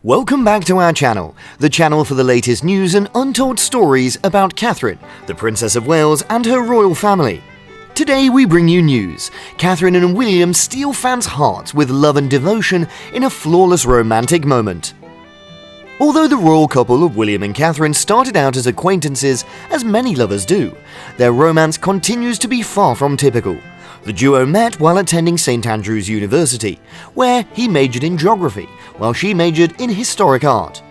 Welcome back to our channel, the channel for the latest news and untold stories about Catherine, the Princess of Wales and her royal family. Today we bring you news. Catherine and William steal fans' hearts with love and devotion in a flawless romantic moment. Although the royal couple of William and Catherine started out as acquaintances, as many lovers do, their romance continues to be far from typical. The duo met while attending St Andrews University, where he majored in geography, while she majored in historic art.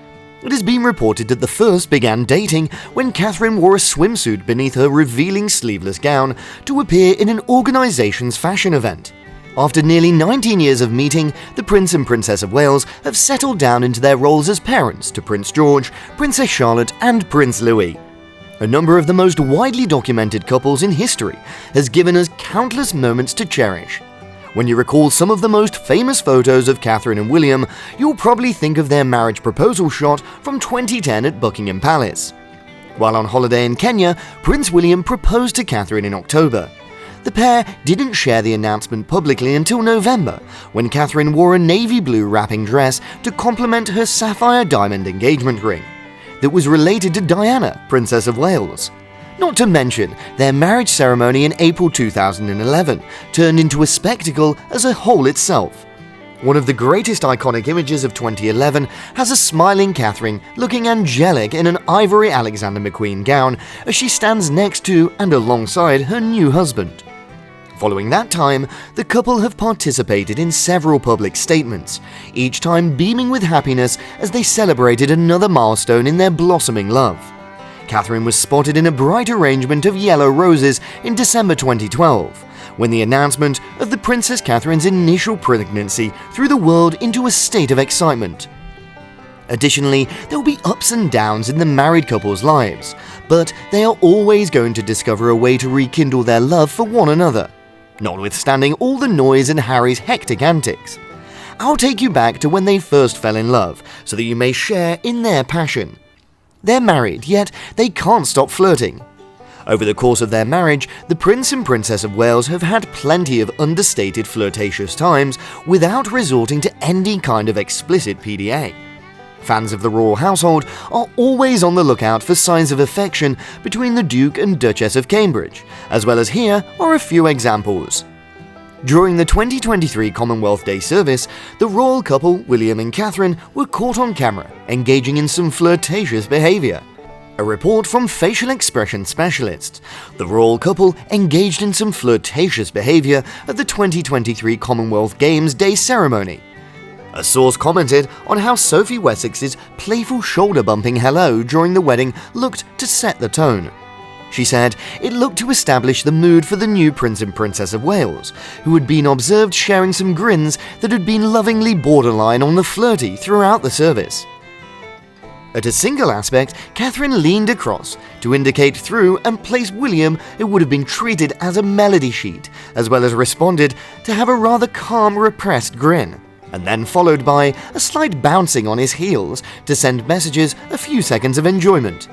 It has been reported that the first began dating when Catherine wore a swimsuit beneath her revealing sleeveless gown to appear in an organisation's fashion event. After nearly 19 years of meeting, the Prince and Princess of Wales have settled down into their roles as parents to Prince George, Princess Charlotte and Prince Louis. A number of the most widely documented couples in history has given us countless moments to cherish. When you recall some of the most famous photos of Catherine and William, you'll probably think of their marriage proposal shot from 2010 at Buckingham Palace. While on holiday in Kenya, Prince William proposed to Catherine in October. The pair didn't share the announcement publicly until November, when Catherine wore a navy blue wrapping dress to complement her sapphire diamond engagement ring that was related to Diana, Princess of Wales. Not to mention, their marriage ceremony in April 2011 turned into a spectacle as a whole itself. One of the greatest iconic images of 2011 has a smiling Catherine looking angelic in an ivory Alexander McQueen gown as she stands next to and alongside her new husband. Following that time, the couple have participated in several public statements, each time beaming with happiness as they celebrated another milestone in their blossoming love. Catherine was spotted in a bright arrangement of yellow roses in December 2012, when the announcement of the Princess Catherine's initial pregnancy threw the world into a state of excitement. Additionally, there will be ups and downs in the married couple's lives, but they are always going to discover a way to rekindle their love for one another, notwithstanding all the noise and Harry's hectic antics. I'll take you back to when they first fell in love, so that you may share in their passion. They're married, yet they can't stop flirting. Over the course of their marriage, the Prince and Princess of Wales have had plenty of understated flirtatious times without resorting to any kind of explicit PDA. Fans of the royal household are always on the lookout for signs of affection between the Duke and Duchess of Cambridge, as well as here are a few examples. During the 2023 Commonwealth Day service, the royal couple, William and Catherine, were caught on camera engaging in some flirtatious behaviour. A report from facial expression specialists, the royal couple engaged in some flirtatious behaviour at the 2023 Commonwealth Games Day ceremony. A source commented on how Sophie Wessex's playful shoulder-bumping hello during the wedding looked to set the tone. She said it looked to establish the mood for the new Prince and Princess of Wales, who had been observed sharing some grins that had been lovingly borderline on the flirty throughout the service. At a single aspect, Catherine leaned across to indicate through and place William it would have been treated as a melody sheet, as well as responded to have a rather calm, repressed grin, and then followed by a slight bouncing on his heels to send messages a few seconds of enjoyment.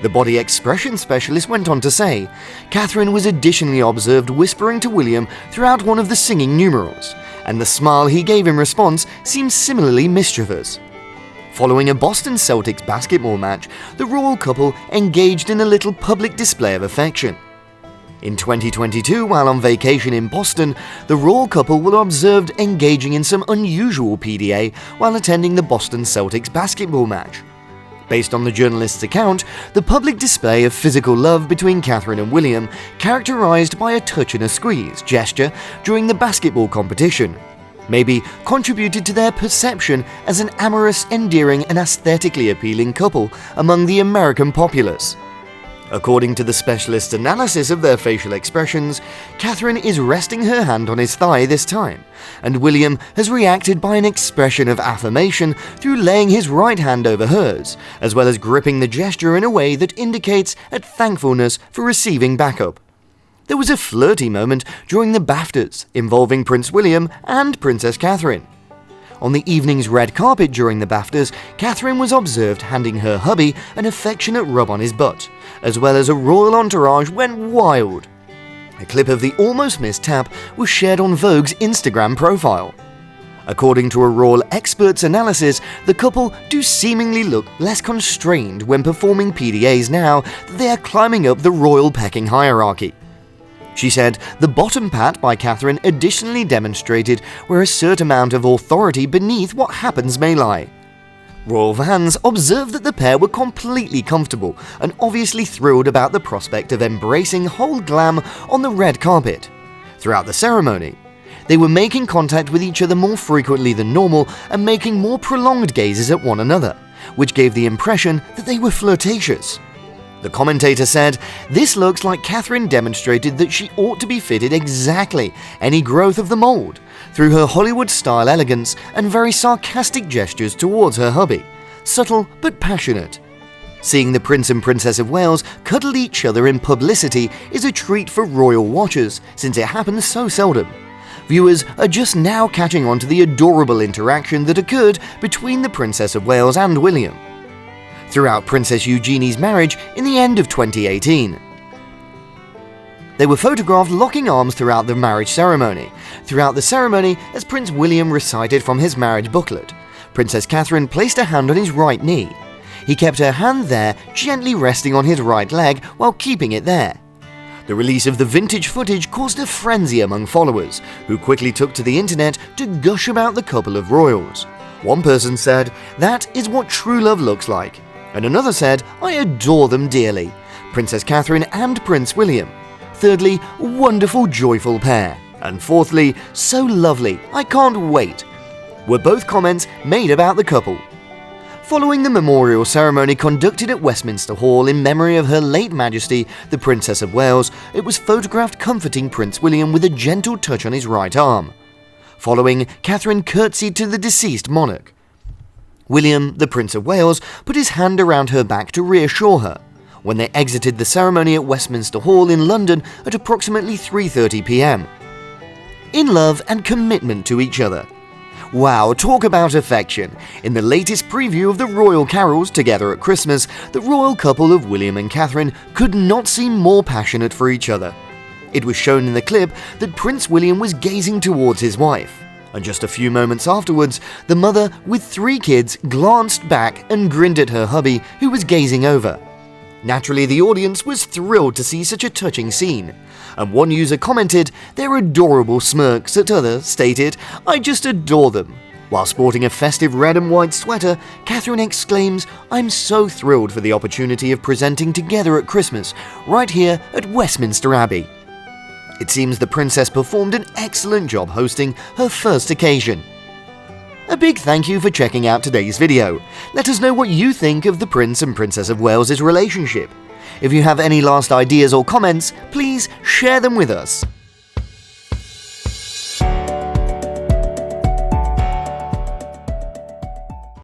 The body expression specialist went on to say, Catherine was additionally observed whispering to William throughout one of the singing numerals, and the smile he gave in response seemed similarly mischievous. Following a Boston Celtics basketball match, the royal couple engaged in a little public display of affection. In 2022, while on vacation in Boston, the royal couple were observed engaging in some unusual PDA while attending the Boston Celtics basketball match. Based on the journalist's account, the public display of physical love between Catherine and William, characterized by a touch and a squeeze gesture during the basketball competition, maybe contributed to their perception as an amorous, endearing and aesthetically appealing couple among the American populace. According to the specialist's analysis of their facial expressions, Catherine is resting her hand on his thigh this time, and William has reacted by an expression of affirmation through laying his right hand over hers, as well as gripping the gesture in a way that indicates a thankfulness for receiving backup. There was a flirty moment during the BAFTAs involving Prince William and Princess Catherine. On the evening's red carpet during the BAFTAs, Catherine was observed handing her hubby an affectionate rub on his butt, as well as a royal entourage went wild. A clip of the almost missed tap was shared on Vogue's Instagram profile. According to a royal expert's analysis, the couple do seemingly look less constrained when performing PDAs now that they are climbing up the royal pecking hierarchy. She said the bottom pat by Catherine additionally demonstrated where a certain amount of authority beneath what happens may lie. Royal fans observed that the pair were completely comfortable and obviously thrilled about the prospect of embracing whole glam on the red carpet. Throughout the ceremony, they were making contact with each other more frequently than normal and making more prolonged gazes at one another, which gave the impression that they were flirtatious. The commentator said, "This looks like Catherine demonstrated that she ought to be fitted exactly any growth of the mold through her Hollywood-style elegance and very sarcastic gestures towards her hubby, subtle but passionate. Seeing the Prince and Princess of Wales cuddle each other in publicity is a treat for royal watchers since it happens so seldom. Viewers are just now catching on to the adorable interaction that occurred between the Princess of Wales and William throughout Princess Eugenie's marriage in the end of 2018. They were photographed locking arms throughout the marriage ceremony. Throughout the ceremony, as Prince William recited from his marriage booklet, Princess Catherine placed a hand on his right knee. He kept her hand there, gently resting on his right leg while keeping it there. The release of the vintage footage caused a frenzy among followers, who quickly took to the internet to gush about the couple of royals. One person said, "That is what true love looks like." And another said, "I adore them dearly. Princess Catherine and Prince William." Thirdly, "Wonderful, joyful pair." And fourthly, "So lovely, I can't wait," were both comments made about the couple. Following the memorial ceremony conducted at Westminster Hall in memory of Her late Majesty, the Princess of Wales, it was photographed comforting Prince William with a gentle touch on his right arm. Following, Catherine curtsied to the deceased monarch. William, the Prince of Wales, put his hand around her back to reassure her when they exited the ceremony at Westminster Hall in London at approximately 3:30 p.m. In love and commitment to each other. Wow, talk about affection. In the latest preview of the royal carols Together at Christmas, the royal couple of William and Catherine could not seem more passionate for each other. It was shown in the clip that Prince William was gazing towards his wife, and just a few moments afterwards, the mother with 3 kids glanced back and grinned at her hubby, who was gazing over. Naturally, the audience was thrilled to see such a touching scene, and one user commented their adorable smirks, at others stated, "I just adore them." While sporting a festive red and white sweater, Catherine exclaims, "I'm so thrilled for the opportunity of presenting Together at Christmas, right here at Westminster Abbey." It seems the princess performed an excellent job hosting her first occasion. A big thank you for checking out today's video. Let us know what you think of the Prince and Princess of Wales' relationship. If you have any last ideas or comments, please share them with us.